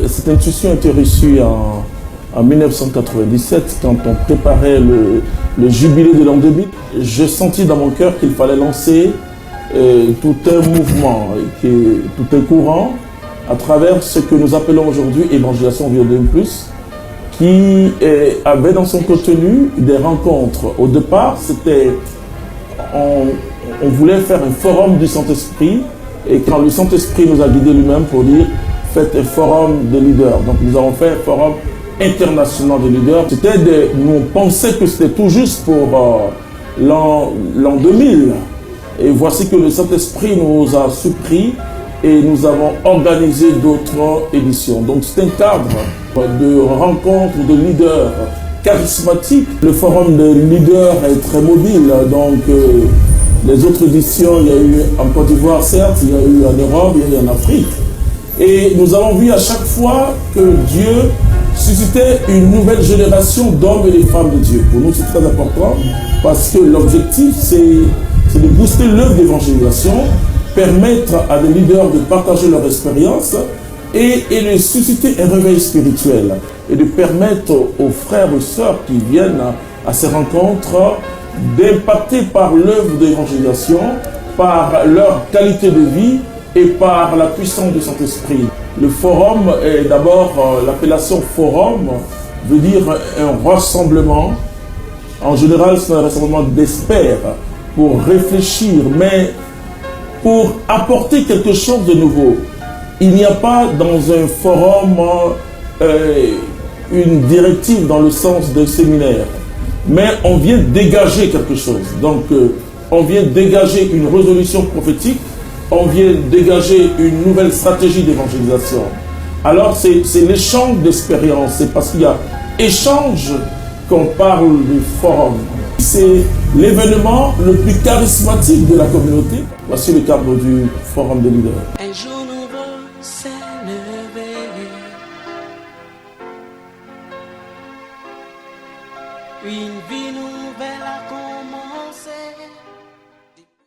Cette intuition a été reçue en 1997, quand on préparait le jubilé de l'an 2000. J'ai senti dans mon cœur qu'il fallait lancer tout un mouvement, tout un courant, à travers ce que nous appelons aujourd'hui Évangélisation Vie au Plus, qui avait dans son contenu des rencontres. Au départ, on voulait faire un forum du Saint-Esprit, et quand le Saint-Esprit nous a guidés lui-même pour dire « faites un forum de leaders ». Donc nous avons fait un forum international de leaders. Nous pensions que c'était tout juste pour l'an 2000. Et voici que le Saint-Esprit nous a surpris et nous avons organisé d'autres éditions. Donc c'est un cadre de rencontres de leaders charismatiques. Le forum de leaders est très mobile. Donc les autres éditions, il y a eu en Côte d'Ivoire certes, il y a eu en Europe, il y a eu en Afrique. Et nous avons vu à chaque fois que Dieu suscitait une nouvelle génération d'hommes et de femmes de Dieu. Pour nous, c'est très important parce que l'objectif, c'est de booster l'œuvre d'évangélisation, permettre à des leaders de partager leur expérience et de susciter un réveil spirituel et de permettre aux frères et sœurs qui viennent à ces rencontres d'impacter par l'œuvre d'évangélisation, par leur qualité de vie et par la puissance du Saint-Esprit. Le forum est d'abord, l'appellation forum veut dire un rassemblement. En général, c'est un rassemblement d'experts pour réfléchir, mais pour apporter quelque chose de nouveau. Il n'y a pas dans un forum une directive dans le sens d'un séminaire, mais on vient dégager quelque chose. Donc, on vient dégager une résolution prophétique, on vient dégager une nouvelle stratégie d'évangélisation. Alors, c'est l'échange d'expériences, c'est parce qu'il y a échange qu'on parle du forum. C'est l'événement le plus charismatique de la communauté. Voici le cadre du forum des leaders. Un jour nouveau s'est levé. Une vie nouvelle a commencé.